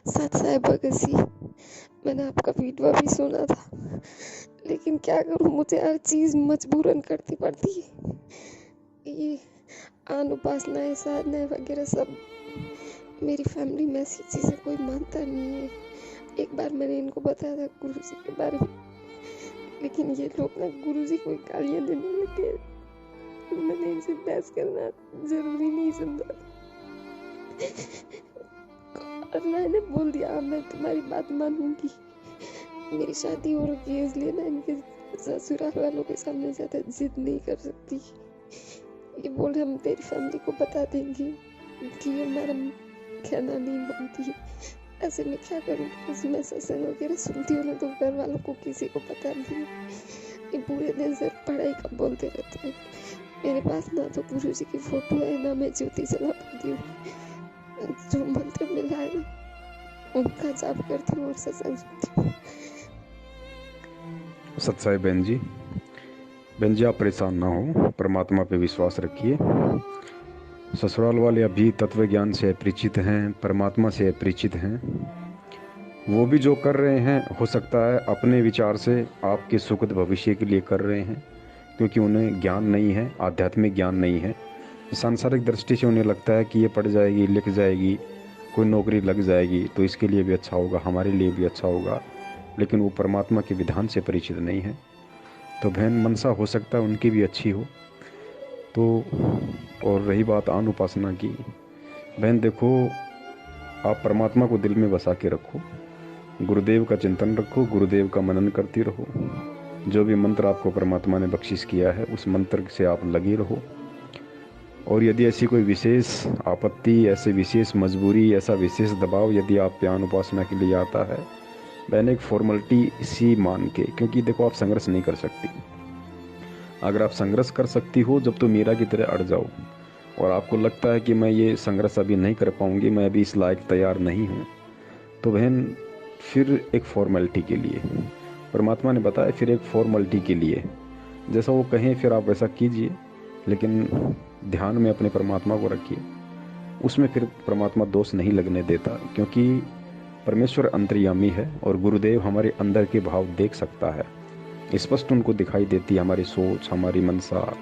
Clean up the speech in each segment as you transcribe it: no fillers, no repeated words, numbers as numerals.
सच है भगत सिंह, मैंने आपका वीडियो भी सुना था, लेकिन क्या करूं, मुझे हर चीज़ मजबूरन करनी पड़ती है। ये आन उपासनाएं साधनाएं वगैरह सब, मेरी फैमिली में ऐसी चीज़ें कोई मानता नहीं है। एक बार मैंने इनको बताया था गुरु जी के बारे में, लेकिन ये लोग ना गुरु जी को गालियाँ देने लगे। मैंने इनसे बहस करना जरूरी नहीं समझा और मैंने बोल दिया मैं तुम्हारी बात मानूंगी। मेरी शादी हो रखी है, इसलिए ना इनके ससुराल वालों के सामने ज़्यादा जिद नहीं कर सकती। ये बोले हम तेरी फैमिली को बता देंगे कि हमारा कहना नहीं मानती है। ऐसे में क्या करूँ, मैं सत्संग वगैरह सुनती हूँ ना तो घर वालों को किसी को पता नहीं है। ये पूरे दिन सिर्फ पढ़ाई का बोलते रहते हैं। मेरे पास ना तो गुरु जी की फोटो है, ना मैं ज्योति जला पाती हूँ। जो मंत्र मिला है ना उनका जाप करती हूँ और सत्संग सुनती हूँ। सत्साई बहन जी, आप परेशान ना हो, परमात्मा पे विश्वास रखिए। ससुराल वाले अभी तत्व ज्ञान से अपरिचित हैं, परमात्मा से अपरिचित हैं। वो भी जो कर रहे हैं हो सकता है अपने विचार से आपके सुखद भविष्य के लिए कर रहे हैं, क्योंकि उन्हें ज्ञान नहीं है, आध्यात्मिक ज्ञान नहीं है। सांसारिक दृष्टि से उन्हें लगता है कि ये पढ़ जाएगी, लिख जाएगी, कोई नौकरी लग जाएगी तो इसके लिए भी अच्छा होगा, हमारे लिए भी अच्छा होगा, लेकिन वो परमात्मा के विधान से परिचित नहीं है। तो बहन, मनसा हो सकता है उनकी भी अच्छी हो। तो और रही बात आन उपासना की, बहन देखो, आप परमात्मा को दिल में बसा के रखो, गुरुदेव का चिंतन रखो, गुरुदेव का मनन करती रहो। जो भी मंत्र आपको परमात्मा ने बख्शिश किया है उस मंत्र से आप लगे रहो। और यदि ऐसी कोई विशेष आपत्ति, ऐसे विशेष मजबूरी, ऐसा विशेष दबाव यदि आप ज्ञान उपासना के लिए आता है, मैंने एक फॉर्मेलिटी सी मान के, क्योंकि देखो आप संघर्ष नहीं कर सकती। अगर आप संघर्ष कर सकती हो जब तो मीरा की तरह अड़ जाओ, और आपको लगता है कि मैं ये संघर्ष अभी नहीं कर पाऊंगी, मैं अभी इस लायक तैयार नहीं हूँ, तो बहन फिर एक फॉर्मेलिटी के लिए, परमात्मा ने बताया फिर एक फॉर्मेलिटी के लिए, जैसा वो कहें फिर आप वैसा कीजिए, लेकिन ध्यान में अपने परमात्मा को रखिए। उसमें फिर परमात्मा दोष नहीं लगने देता, क्योंकि परमेश्वर अंतर्यामी है और गुरुदेव हमारे अंदर के भाव देख सकता है। स्पष्ट उनको दिखाई देती है हमारी सोच, हमारी मनसा,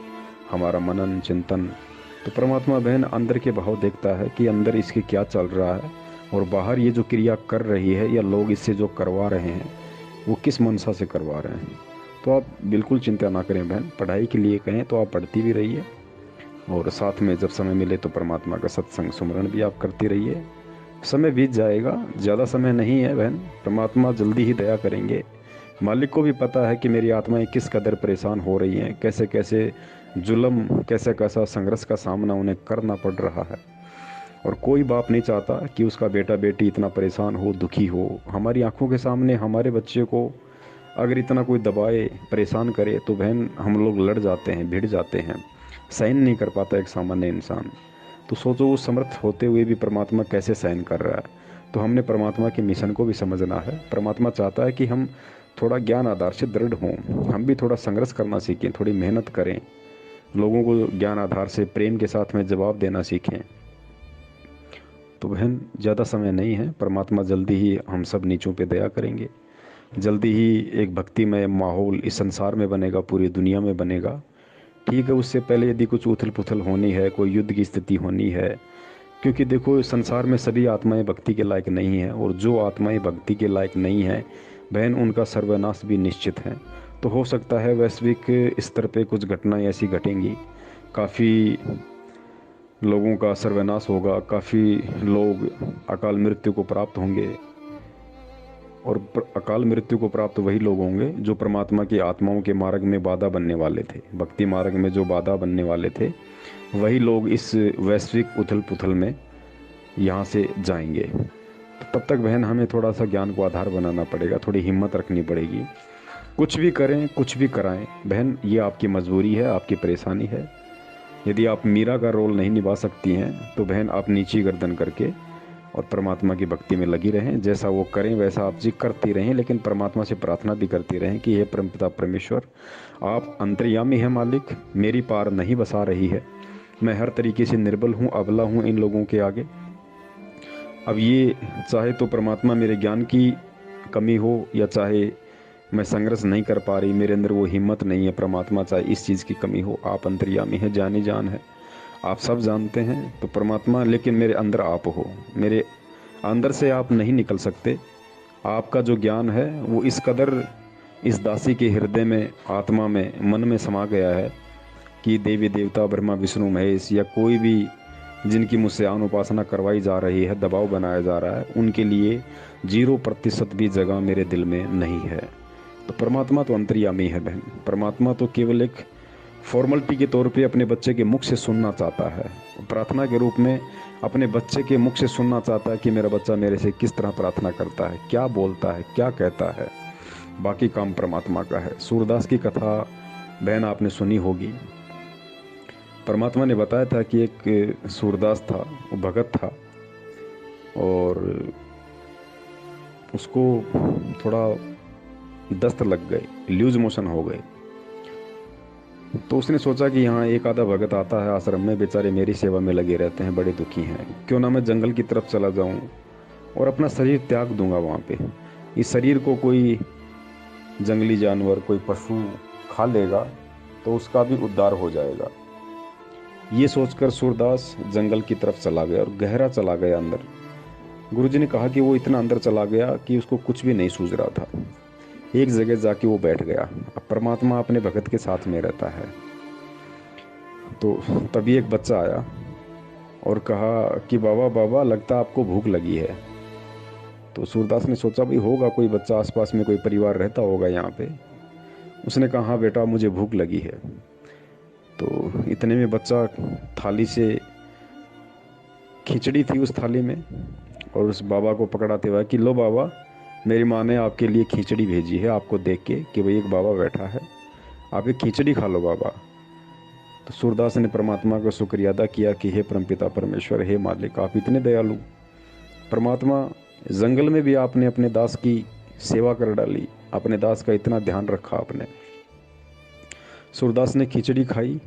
हमारा मनन चिंतन। तो परमात्मा बहन अंदर के भाव देखता है कि अंदर इसके क्या चल रहा है, और बाहर ये जो क्रिया कर रही है या लोग इससे जो करवा रहे हैं वो किस मनसा से करवा रहे हैं। तो आप बिल्कुल चिंता ना करें बहन। पढ़ाई के लिए कहें तो आप पढ़ती भी रहिए, और साथ में जब समय मिले तो परमात्मा का सत्संग सुमरण भी आप करती रहिए। समय बीत जाएगा, ज़्यादा समय नहीं है बहन, परमात्मा जल्दी ही दया करेंगे। मालिक को भी पता है कि मेरी आत्माएं किस कदर परेशान हो रही हैं, कैसे कैसे जुल्म, कैसे कैसा संघर्ष का सामना उन्हें करना पड़ रहा है। और कोई बाप नहीं चाहता कि उसका बेटा बेटी इतना परेशान हो, दुखी हो। हमारी आंखों के सामने हमारे बच्चे को अगर इतना कोई दबाए, परेशान करे, तो बहन हम लोग लड़ जाते हैं, भिड़ जाते हैं, सहन नहीं कर पाता एक सामान्य इंसान। तो सोचो वो समर्थ होते हुए भी परमात्मा कैसे सहन कर रहा है। तो हमने परमात्मा के मिशन को भी समझना है। परमात्मा चाहता है कि हम थोड़ा ज्ञान आधार से दृढ़ हों, हम भी थोड़ा संघर्ष करना सीखें, थोड़ी मेहनत करें, लोगों को ज्ञान आधार से प्रेम के साथ में जवाब देना सीखें। तो बहन ज़्यादा समय नहीं है, परमात्मा जल्दी ही हम सब नीचों पे दया करेंगे। जल्दी ही एक भक्तिमय माहौल इस संसार में बनेगा, पूरी दुनिया में बनेगा। ठीक है, उससे पहले यदि कुछ उथल पुथल होनी है, कोई युद्ध की स्थिति होनी है, क्योंकि देखो संसार में सभी आत्माएं भक्ति के लायक नहीं हैं, और जो आत्माएं भक्ति के लायक नहीं हैं बहन, उनका सर्वनाश भी निश्चित है। तो हो सकता है वैश्विक स्तर पे कुछ घटनाएं ऐसी घटेंगी, काफ़ी लोगों का सर्वनाश होगा, काफ़ी लोग अकाल मृत्यु को प्राप्त होंगे। और अकाल मृत्यु को प्राप्त वही लोग होंगे जो परमात्मा की आत्माओं के मार्ग में बाधा बनने वाले थे, भक्ति मार्ग में जो बाधा बनने वाले थे, वही लोग इस वैश्विक उथल पुथल में यहाँ से जाएंगे। तो तब तक बहन हमें थोड़ा सा ज्ञान को आधार बनाना पड़ेगा, थोड़ी हिम्मत रखनी पड़ेगी। कुछ भी करें, कुछ भी कराएं बहन, ये आपकी मजबूरी है, आपकी परेशानी है। यदि आप मीरा का रोल नहीं निभा सकती हैं तो बहन आप नीची गर्दन करके और परमात्मा की भक्ति में लगी रहें। जैसा वो करें वैसा आप जी करती रहें, लेकिन परमात्मा से प्रार्थना भी करती रहें कि हे परमपिता परमेश्वर, आप अंतर्यामी हैं मालिक, मेरी पार नहीं बसा रही है, मैं हर तरीके से निर्बल हूँ, अबला हूँ इन लोगों के आगे। अब ये चाहे तो परमात्मा मेरे ज्ञान की कमी हो, या चाहे मैं संघर्ष नहीं कर पा रही, मेरे अंदर वो हिम्मत नहीं है, परमात्मा चाहे इस चीज़ की कमी हो, आप अंतर्यामी है, जानी जान है, आप सब जानते हैं। तो परमात्मा, लेकिन मेरे अंदर आप हो, मेरे अंदर से आप नहीं निकल सकते। आपका जो ज्ञान है वो इस कदर इस दासी के हृदय में, आत्मा में, मन में समा गया है कि देवी देवता, ब्रह्मा विष्णु महेश, या कोई भी जिनकी मुझसे आन उपासना करवाई जा रही है, दबाव बनाया जा रहा है, उनके लिए 0% भी जगह मेरे दिल में नहीं है। तो परमात्मा तो अंतर्यामी है बहन। परमात्मा तो केवल एक फॉर्मलिटी के तौर पे अपने बच्चे के मुख से सुनना चाहता है, प्रार्थना के रूप में अपने बच्चे के मुख से सुनना चाहता है कि मेरा बच्चा मेरे से किस तरह प्रार्थना करता है, क्या बोलता है, क्या कहता है। बाकी काम परमात्मा का है। सूरदास की कथा बहन आपने सुनी होगी। परमात्मा ने बताया था कि एक सूरदास था, वो भगत था, और उसको थोड़ा दस्त लग गए, लूज मोशन हो गए। तो उसने सोचा कि यहाँ एक आधा भगत आता है आश्रम में, बेचारे मेरी सेवा में लगे रहते हैं, बड़े दुखी हैं, क्यों ना मैं जंगल की तरफ चला जाऊँ और अपना शरीर त्याग दूंगा वहाँ पे। इस शरीर को कोई जंगली जानवर, कोई पशु खा लेगा तो उसका भी उद्धार हो जाएगा। ये सोचकर सूरदास जंगल की तरफ चला गया और गहरा चला गया अंदर। गुरुजी ने कहा कि वो इतना अंदर चला गया कि उसको कुछ भी नहीं सूझ रहा था। एक जगह जाके वो बैठ गया। अब परमात्मा अपने भगत के साथ में रहता है। तो तभी एक बच्चा आया और कहा कि बाबा बाबा, लगता आपको भूख लगी है। तो सूरदास ने सोचा भाई होगा कोई बच्चा, आसपास में कोई परिवार रहता होगा यहाँ पे। उसने कहा हाँ बेटा, मुझे भूख लगी है। तो इतने में बच्चा थाली से, खिचड़ी थी उस थाली में, और उस बाबा को पकड़ाते हुआ कि लो बाबा, मेरी माँ ने आपके लिए खिचड़ी भेजी है, आपको देख के कि भाई एक बाबा बैठा है, आप एक खिचड़ी खा लो बाबा। तो सूरदास ने परमात्मा का शुक्रिया अदा किया कि हे परमपिता परमेश्वर, हे मालिक, आप इतने दयालु। परमात्मा, जंगल में भी आपने अपने दास की सेवा कर डाली, अपने दास का इतना ध्यान रखा आपने। सूरदास ने खिचड़ी खाई।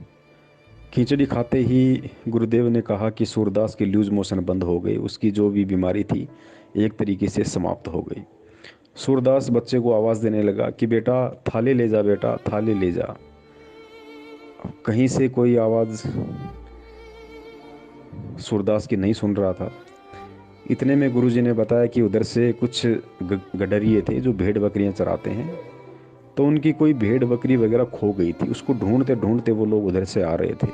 खिचड़ी खाते ही गुरुदेव ने कहा कि सूरदास की लूज मोशन बंद हो गई, उसकी जो भी बीमारी थी एक तरीके से समाप्त हो गई। सूरदास बच्चे को आवाज़ देने लगा कि बेटा थाली ले जा, बेटा थाली ले जा। कहीं से कोई आवाज़ सूरदास की नहीं सुन रहा था। इतने में गुरुजी ने बताया कि उधर से कुछ गडरिए थे जो भेड़ बकरियां चराते हैं, तो उनकी कोई भेड़ बकरी वगैरह खो गई थी। उसको ढूंढते ढूंढते वो लोग उधर से आ रहे थे।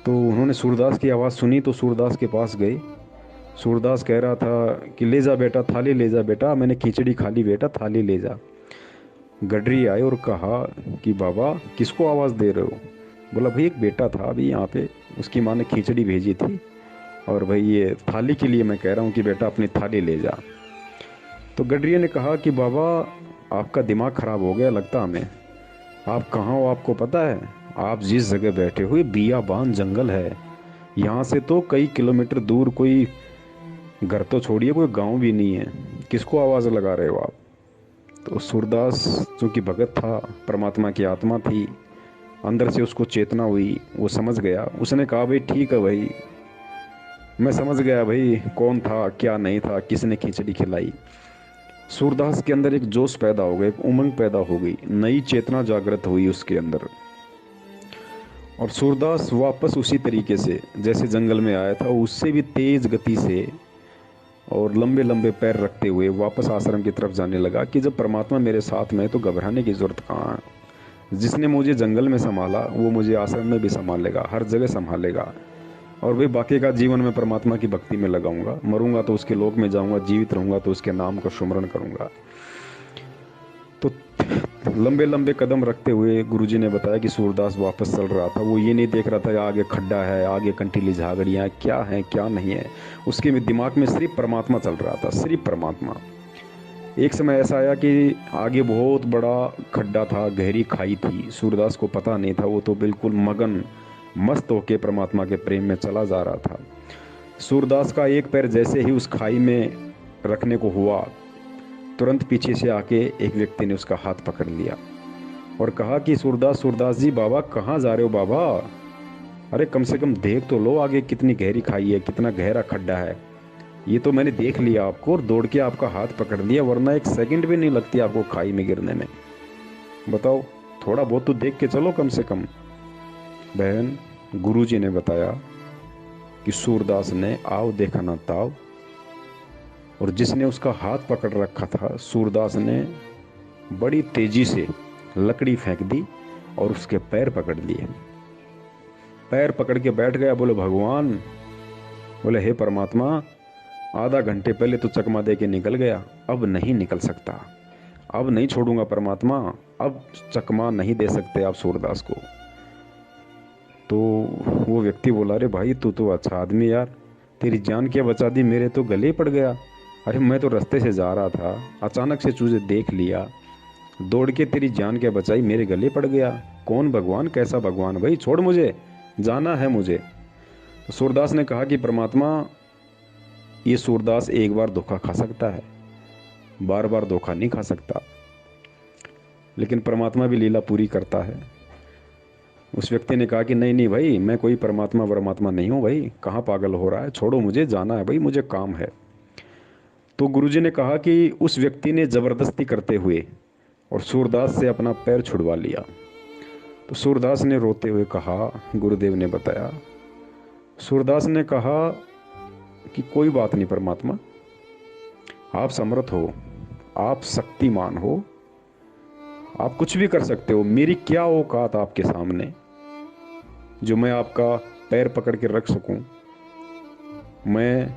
तो उन्होंने सूरदास की आवाज़ सुनी तो सूरदास के पास गए। सूरदास कह रहा था कि ले जा बेटा, थाली ले जा बेटा, मैंने खिचड़ी खा ली बेटा, थाली ले जा। गडरी आए और कहा कि बाबा किसको आवाज़ दे रहे हो? बोला भाई एक बेटा था अभी यहाँ पे, उसकी माँ ने खिचड़ी भेजी थी, और भाई ये थाली के लिए मैं कह रहा हूँ कि बेटा अपनी थाली ले जा। तो गडरिया ने कहा कि बाबा आपका दिमाग ख़राब हो गया लगता हमें, आप कहाँ हो आपको पता है? आप जिस जगह बैठे हुए बियाबान जंगल है, यहाँ से तो कई किलोमीटर दूर कोई घर तो छोड़िए कोई गांव भी नहीं है, किसको आवाज़ लगा रहे हो आप? तो सूरदास चूँकि भगत था, परमात्मा की आत्मा थी, अंदर से उसको चेतना हुई, वो समझ गया। उसने कहा भाई ठीक है भाई, मैं समझ गया भाई कौन था क्या नहीं था, किसने खिचड़ी खिलाई। सूरदास के अंदर एक जोश पैदा हो गया, एक उमंग पैदा हो गई, नई चेतना जागृत हुई उसके अंदर। और सूरदास वापस उसी तरीके से जैसे जंगल में आया था, उससे भी तेज गति से और लंबे लंबे पैर रखते हुए वापस आश्रम की तरफ जाने लगा कि जब परमात्मा मेरे साथ में है तो घबराने की ज़रूरत कहाँ है। जिसने मुझे जंगल में संभाला वो मुझे आश्रम में भी संभालेगा, हर जगह संभालेगा। और भाई बाकी का जीवन में परमात्मा की भक्ति में लगाऊंगा, मरूंगा तो उसके लोक में जाऊंगा, जीवित रहूंगा तो उसके नाम का सुमरण करूंगा। तो लंबे लंबे कदम रखते हुए गुरुजी ने बताया कि सूरदास वापस चल रहा था। वो ये नहीं देख रहा था आगे खड्डा है, आगे कंटीली झागड़ियाँ क्या है क्या नहीं है, उसके दिमाग में सिर्फ परमात्मा चल रहा था, सिर्फ परमात्मा। एक समय ऐसा आया कि आगे बहुत बड़ा खड्डा था, गहरी खाई थी, सूरदास को पता नहीं था, वो तो बिल्कुल मगन मस्त होके परमात्मा के प्रेम में चला जा रहा था। सूरदास का एक पैर जैसे ही उस खाई में रखने को हुआ, तुरंत पीछे से आके एक व्यक्ति ने उसका हाथ पकड़ लिया और कहा कि सूरदास जी बाबा कहाँ जा रहे हो बाबा? अरे कम से कम देख तो लो आगे कितनी गहरी खाई है, कितना गहरा खड्डा है। ये तो मैंने देख लिया आपको और दौड़ के आपका हाथ पकड़ लिया, वरना एक सेकंड भी नहीं लगती आपको खाई में गिरने में। बताओ, थोड़ा बहुत तो देख के चलो कम से कम। बहन, गुरुजी ने बताया कि सूरदास ने आओ देखा ना ताव, और जिसने उसका हाथ पकड़ रखा था, सूरदास ने बड़ी तेजी से लकड़ी फेंक दी और उसके पैर पकड़ लिए। पैर पकड़ के बैठ गया। बोले भगवान, बोले हे परमात्मा, आधा घंटे पहले तो चकमा दे के निकल गया, अब नहीं निकल सकता, अब नहीं छोड़ूंगा परमात्मा, अब चकमा नहीं दे सकते आप सूरदास को। तो वो व्यक्ति बोला, अरे भाई तू तो अच्छा आदमी यार, तेरी जान क्या बचा दी, मेरे तो गले पड़ गया। अरे मैं तो रास्ते से जा रहा था, अचानक से तुझे देख लिया, दौड़ के तेरी जान क्या बचाई, मेरे गले पड़ गया। कौन भगवान, कैसा भगवान, भाई छोड़, मुझे जाना है मुझे। तो सूरदास ने कहा कि परमात्मा, ये सूरदास एक बार धोखा खा सकता है, बार बार धोखा नहीं खा सकता, लेकिन परमात्मा भी लीला पूरी करता है। उस व्यक्ति ने कहा कि नहीं नहीं भाई, मैं कोई परमात्मा नहीं हूँ भाई, कहाँ पागल हो रहा है, छोड़ो, मुझे जाना है भाई, मुझे काम है। तो गुरुजी ने कहा कि उस व्यक्ति ने ज़बरदस्ती करते हुए और सूरदास से अपना पैर छुड़वा लिया। तो सूरदास ने रोते हुए कहा, गुरुदेव ने बताया, सूरदास ने कहा कि कोई बात नहीं परमात्मा, आप समर्थ हो, आप शक्तिमान हो, आप कुछ भी कर सकते हो, मेरी क्या औकात आपके सामने जो मैं आपका पैर पकड़ के रख सकूं, मैं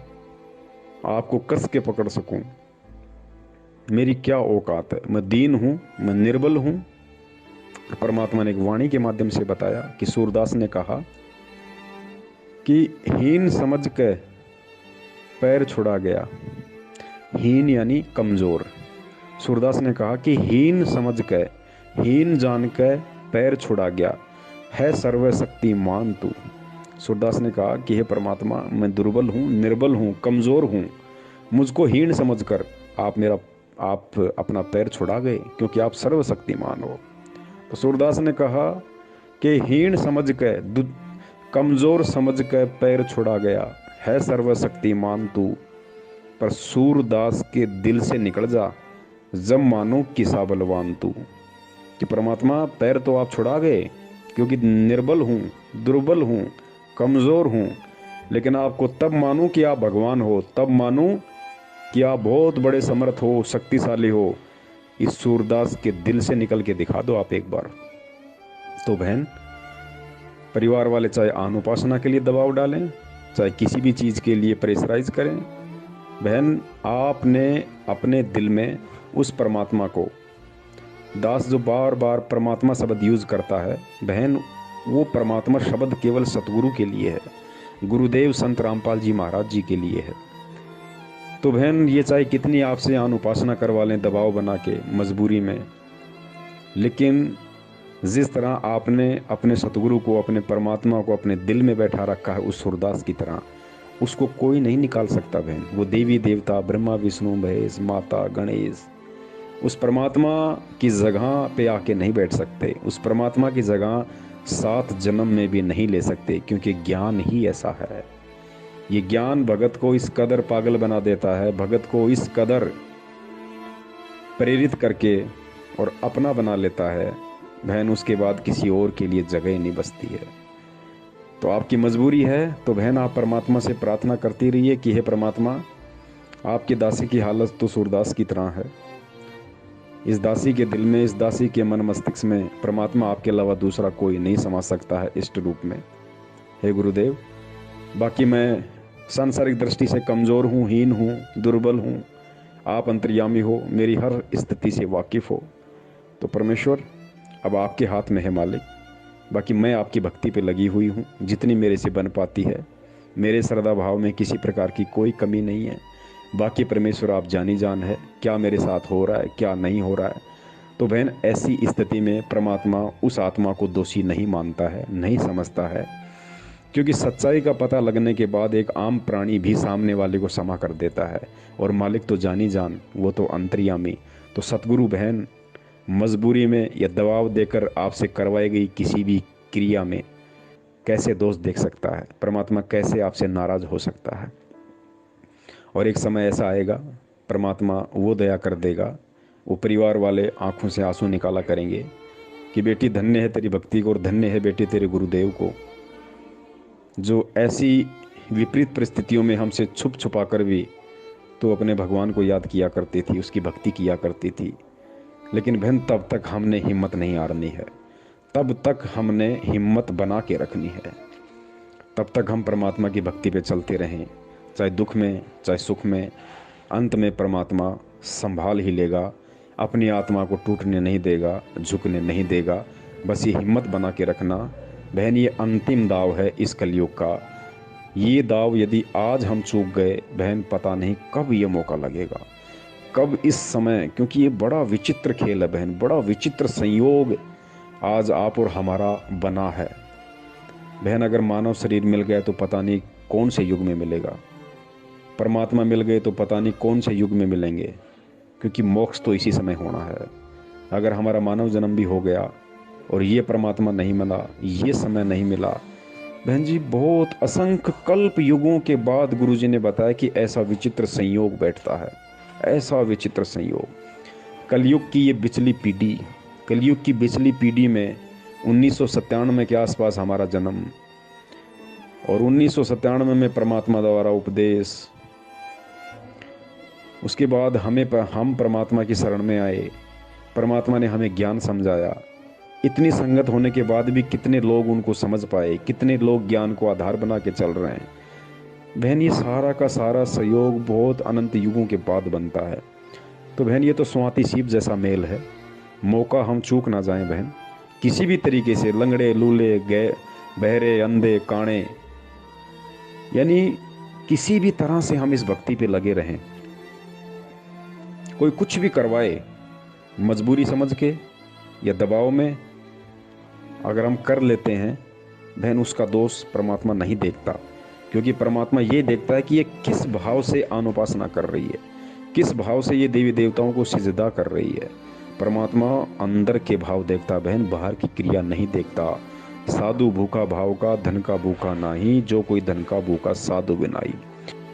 आपको कस के पकड़ सकूं, मेरी क्या औकात है, मैं दीन हूं, मैं निर्बल हूं। परमात्मा ने एक वाणी के माध्यम से बताया कि सूरदास ने कहा कि हीन समझ के पैर छुड़ा गया। हीन यानी कमजोर। सूरदास ने कहा कि हीन समझ के, हीन जान के पैर छुड़ा गया, है सर्वशक्तिमान तू। सूरदास ने कहा कि हे परमात्मा, मैं दुर्बल हूँ, निर्बल हूँ, कमज़ोर हूँ, मुझको हीन समझकर आप अपना पैर छुड़ा गए, क्योंकि आप सर्वशक्तिमान हो। तो सूरदास ने कहा कि हीन समझ के, कमज़ोर समझ के पैर छुड़ा गया, है सर्वशक्तिमान तू, पर सूरदास के दिल से निकल जा, जब मानो किसा बलवान तू। कि परमात्मा, पैर तो आप छुड़ा गए क्योंकि निर्बल हूँ, दुर्बल हूँ, कमज़ोर हूँ, लेकिन आपको तब मानूं कि आप भगवान हो, तब मानूं कि आप बहुत बड़े समर्थ हो, शक्तिशाली हो। इस सूरदास के दिल से निकल के दिखा दो आप एक बार। तो बहन, परिवार वाले चाहे आन उपासना के लिए दबाव डालें, चाहे किसी भी चीज़ के लिए प्रेशराइज करें, बहन आपने अपने दिल में उस परमात्मा को, दास जो बार बार परमात्मा शब्द यूज़ करता है, बहन वो परमात्मा शब्द केवल सतगुरु के लिए है, गुरुदेव संत रामपाल जी महाराज जी के लिए है। तो बहन, ये चाहे कितनी आपसे आन उपासना करवा लें दबाव बना के, मजबूरी में, लेकिन जिस तरह आपने अपने सतगुरु को, अपने परमात्मा को अपने दिल में बैठा रखा है उस सूरदास की तरह, उसको कोई नहीं निकाल सकता बहन। वो देवी देवता, ब्रह्मा विष्णु महेश, माता गणेश, उस परमात्मा की जगह पे आके नहीं बैठ सकते, उस परमात्मा की जगह 7 जन्म में भी नहीं ले सकते, क्योंकि ज्ञान ही ऐसा है। ये ज्ञान भगत को इस कदर पागल बना देता है, भगत को इस कदर प्रेरित करके और अपना बना लेता है बहन, उसके बाद किसी और के लिए जगह नहीं बचती है। तो आपकी मजबूरी है, तो बहन आप परमात्मा से प्रार्थना करती रहिए कि हे परमात्मा, आपकी दासी की हालत तो सूरदास की तरह है, इस दासी के दिल में, इस दासी के मन मस्तिष्क में परमात्मा आपके अलावा दूसरा कोई नहीं समा सकता है इष्ट रूप में। हे गुरुदेव, बाकी मैं सांसारिक दृष्टि से कमज़ोर हूँ, हीन हूँ, दुर्बल हूँ, आप अंतर्यामी हो, मेरी हर स्थिति से वाकिफ़ हो। तो परमेश्वर अब आपके हाथ में है मालिक, बाकी मैं आपकी भक्ति पे लगी हुई हूँ, जितनी मेरे से बन पाती है। मेरे श्रद्धा भाव में किसी प्रकार की कोई कमी नहीं है। बाकी परमेश्वर आप जानी जान है, क्या मेरे साथ हो रहा है, क्या नहीं हो रहा है। तो बहन, ऐसी स्थिति में परमात्मा उस आत्मा को दोषी नहीं मानता है, नहीं समझता है, क्योंकि सच्चाई का पता लगने के बाद एक आम प्राणी भी सामने वाले को क्षमा कर देता है, और मालिक तो जानी जान, वो तो अंतर्यामी। तो सतगुरु बहन मजबूरी में या दबाव देकर आपसे करवाई गई किसी भी क्रिया में कैसे दोष देख सकता है, परमात्मा कैसे आपसे नाराज हो सकता है। और एक समय ऐसा आएगा परमात्मा वो दया कर देगा, वो परिवार वाले आंखों से आंसू निकाला करेंगे कि बेटी धन्य है तेरी भक्ति को और धन्य है बेटी तेरे गुरुदेव को, जो ऐसी विपरीत परिस्थितियों में हमसे छुप छुपा कर भी तो अपने भगवान को याद किया करती थी, उसकी भक्ति किया करती थी। लेकिन बहन तब तक हमने हिम्मत नहीं हारनी है, तब तक हमने हिम्मत बना के रखनी है, तब तक हम परमात्मा की भक्ति पे चलते रहें, चाहे दुख में चाहे सुख में। अंत में परमात्मा संभाल ही लेगा, अपनी आत्मा को टूटने नहीं देगा, झुकने नहीं देगा। बस ये हिम्मत बना के रखना बहन, ये अंतिम दाव है इस कलयुग का। ये दाव यदि आज हम चूक गए बहन, पता नहीं कब ये मौका लगेगा, कब इस समय, क्योंकि ये बड़ा विचित्र खेल है बहन, बड़ा विचित्र संयोग आज आप और हमारा बना है बहन। अगर मानव शरीर मिल गया तो पता नहीं कौन से युग में मिलेगा, परमात्मा मिल गए तो पता नहीं कौन से युग में मिलेंगे, क्योंकि मोक्ष तो इसी समय होना है। अगर हमारा मानव जन्म भी हो गया और ये परमात्मा नहीं मिला, ये समय नहीं मिला बहन जी, बहुत असंख्य कल्प युगों के बाद गुरुजी ने बताया कि ऐसा विचित्र संयोग बैठता है, ऐसा विचित्र संयोग। कलयुग की ये बिचली पीढ़ी, कलयुग की बिचली पीढ़ी में 1997 के आसपास हमारा जन्म, और 1997 में परमात्मा द्वारा उपदेश, उसके बाद हम परमात्मा की शरण में आए, परमात्मा ने हमें ज्ञान समझाया। इतनी संगत होने के बाद भी कितने लोग उनको समझ पाए, कितने लोग ज्ञान को आधार बना के चल रहे हैं बहन। ये सारा का सारा सहयोग बहुत अनंत युगों के बाद बनता है। तो बहन ये तो स्वाति सीप जैसा मेल है, मौका हम चूक ना जाएं बहन, किसी भी तरीके से। लंगड़े लूले गए, बहरे अंधे काणे, यानी किसी भी तरह से हम इस भक्ति पे लगे रहें। कोई कुछ भी करवाए मजबूरी समझ के या दबाव में, अगर हम कर लेते हैं बहन, उसका दोष परमात्मा नहीं देखता, क्योंकि परमात्मा ये देखता है कि ये किस भाव से अनुपासना कर रही है, किस भाव से ये देवी देवताओं को सिजदा कर रही है। परमात्मा अंदर के भाव देखता बहन, बाहर की क्रिया नहीं देखता। साधु भूखा भाव का, धन का भूखा नाही, जो कोई धन का भूखा साधु बिनाई।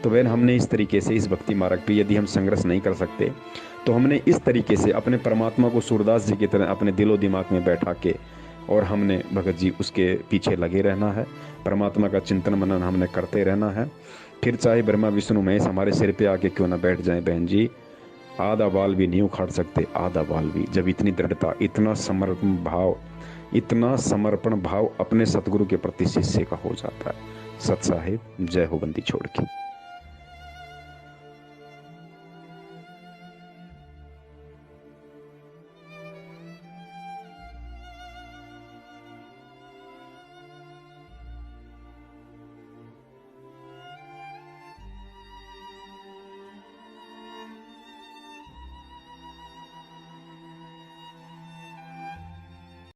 तो बहन हमने इस तरीके से इस भक्ति मार्ग पे यदि हम संघर्ष नहीं कर सकते तो हमने इस तरीके से अपने परमात्मा को सूरदास जी की तरह अपने दिलो दिमाग में बैठा के, और हमने भगत जी उसके पीछे लगे रहना है। परमात्मा का चिंतन मनन हमने करते रहना है। फिर चाहे ब्रह्मा विष्णु महेश हमारे सिर पे आके क्यों ना बैठ जाएं बहन जी, आधा बाल भी नहीं उखाड़ सकते, आधा बाल भी। जब इतनी दृढ़ता, इतना समर्पण भाव अपने सतगुरु के प्रति शिष्य का हो जाता है। सत साहिब, जय हो बंदी छोड़ के।